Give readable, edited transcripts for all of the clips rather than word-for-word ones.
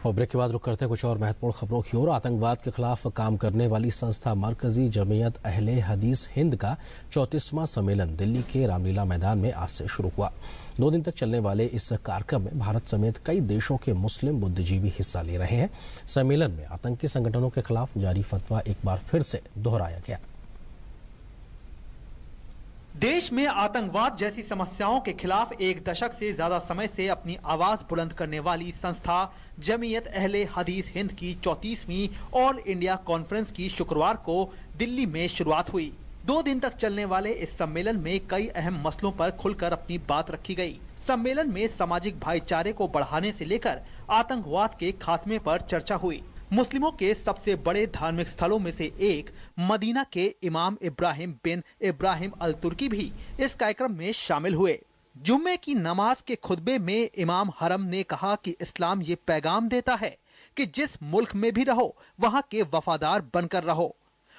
और ब्रेक के बाद रुक करते हैं कुछ और महत्वपूर्ण खबरों की ओर। आतंकवाद के खिलाफ काम करने वाली संस्था मरकजी जमीयत अहले हदीस हिंद का 34वां सम्मेलन दिल्ली के रामलीला मैदान में आज से शुरू हुआ। 2 दिन तक चलने वाले इस कार्यक्रम में भारत समेत कई देशों के मुस्लिम बुद्धिजीवी हिस्सा ले रहे हैं। सम्मेलन में आतंकी संगठनों के खिलाफ जारी फतवा एक बार फिर से दोहराया गया। देश में आतंकवाद जैसी समस्याओं के खिलाफ एक दशक से ज्यादा समय से अपनी आवाज बुलंद करने वाली संस्था जमीयत अहले हदीस हिंद की 34वीं ऑल इंडिया कॉन्फ्रेंस की शुक्रवार को दिल्ली में शुरुआत हुई। 2 दिन तक चलने वाले इस सम्मेलन में कई अहम मसलों पर खुलकर अपनी बात रखी गई। सम्मेलन में सामाजिक भाईचारे को बढ़ाने से लेकर आतंकवाद के खात्मे पर चर्चा हुई। मुस्लिमों के सबसे बड़े धार्मिक स्थलों में से एक मदीना के इमाम इब्राहिम बिन इब्राहिम अल तुर्की भी इस कार्यक्रम में शामिल हुए। जुम्मे की नमाज के खुतबे में इमाम हरम ने कहा कि इस्लाम ये पैगाम देता है कि जिस मुल्क में भी रहो वहाँ के वफादार बनकर रहो।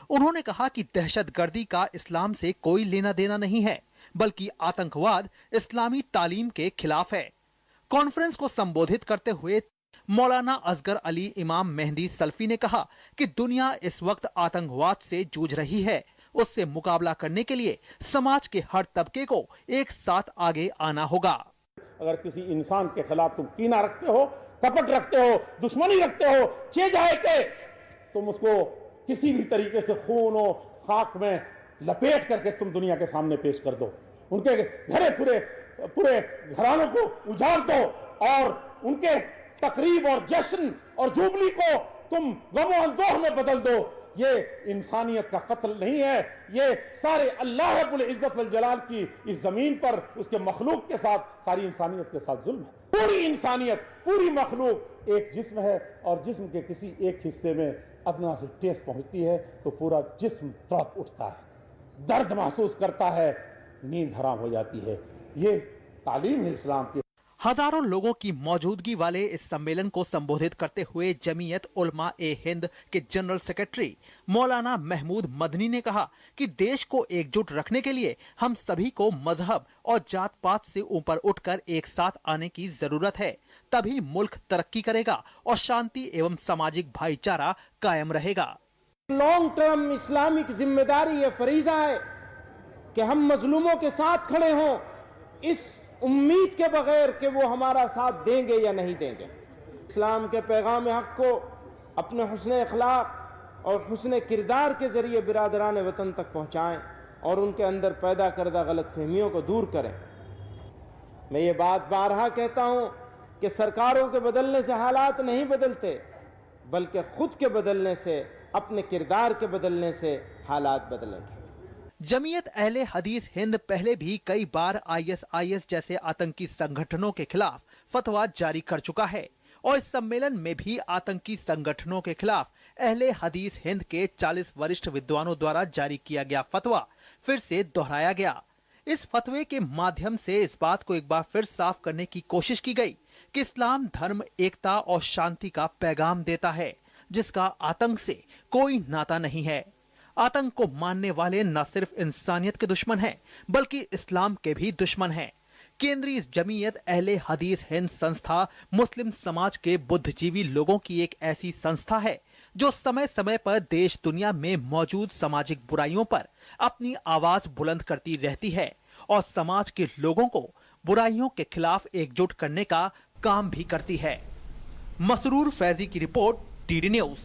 उन्होंने कहा कि दहशतगर्दी का इस्लाम से कोई लेना देना नहीं है, बल्कि आतंकवाद इस्लामी तालीम के खिलाफ है। कॉन्फ्रेंस को संबोधित करते हुए मौलाना असगर अली इमाम मेहंदी सल्फी ने कहा कि दुनिया इस वक्त आतंकवाद से जूझ रही है। उससे मुकाबला करने के लिए समाज के हर तबके को एक साथ आगे आना होगा। अगर किसी इंसान के खिलाफ तुम कीना रखते हो, कपट रखते हो, दुश्मनी रखते हो, चाहे कि तुम उसको किसी भी तरीके से खून और खाक में लपेट करके तुम दुनिया के सामने पेश कर दो, उनके घरे पूरे घरानों को उजाड़ दो और उनके तकरीब और जश्न और जुबली को तुम गमो अंदोह में बदल दो, ये इंसानियत का कत्ल नहीं है। ये सारे अल्लाह रब्बुल इज्जत वल जलाल की इस जमीन पर उसके मखलूक के साथ, सारी इंसानियत के साथ जुल्म है। पूरी इंसानियत, पूरी मखलूक एक जिस्म है और जिस्म के किसी एक हिस्से में अदना से ठेस पहुंचती है तो पूरा जिस्म तड़प उठता है, दर्द महसूस करता है, नींद हराम हो जाती है। ये तालीम है इस्लाम की। हजारों लोगों की मौजूदगी वाले इस सम्मेलन को संबोधित करते हुए जमीयत उलमा ए हिंद के जनरल सेक्रेटरी मौलाना महमूद मदनी ने कहा कि देश को एकजुट रखने के लिए हम सभी को मजहब और जात पात से ऊपर उठकर एक साथ आने की जरूरत है, तभी मुल्क तरक्की करेगा और शांति एवं सामाजिक भाईचारा कायम रहेगा। लॉन्ग टर्म इस्लामिक जिम्मेदारी, ये फरीजा है कि हम मजलूमों के साथ खड़े हों, इस उम्मीद के बगैर कि वो हमारा साथ देंगे या नहीं देंगे। इस्लाम के पैगाम हक को अपने हुस्न अखलाक और हुस्न किरदार के जरिए बिरादरान वतन तक पहुंचाएं और उनके अंदर पैदा करदा गलत फहमियों को दूर करें। मैं ये बात बारहा कहता हूं कि सरकारों के बदलने से हालात नहीं बदलते, बल्कि खुद के बदलने से, अपने किरदार के बदलने से हालात बदलेंगे। जमीयत अहले हदीस हिंद पहले भी कई बार ISIS जैसे आतंकी संगठनों के खिलाफ फतवा जारी कर चुका है और इस सम्मेलन में भी आतंकी संगठनों के खिलाफ अहले हदीस हिंद के 40 वरिष्ठ विद्वानों द्वारा जारी किया गया फतवा फिर से दोहराया गया। इस फतवे के माध्यम से इस बात को एक बार फिर साफ करने की कोशिश की गई कि इस्लाम धर्म एकता और शांति का पैगाम देता है, जिसका आतंक से कोई नाता नहीं है। आतंक को मानने वाले न सिर्फ इंसानियत के दुश्मन हैं, बल्कि इस्लाम के भी दुश्मन हैं। केंद्रीय जमीयत अहले हदीस हिंद संस्था मुस्लिम समाज के बुद्धिजीवी लोगों की एक ऐसी संस्था है जो समय समय पर देश दुनिया में मौजूद सामाजिक बुराइयों पर अपनी आवाज बुलंद करती रहती है और समाज के लोगों को बुराइयों के खिलाफ एकजुट करने का काम भी करती है। मसरूर फैजी की रिपोर्ट, DD न्यूज।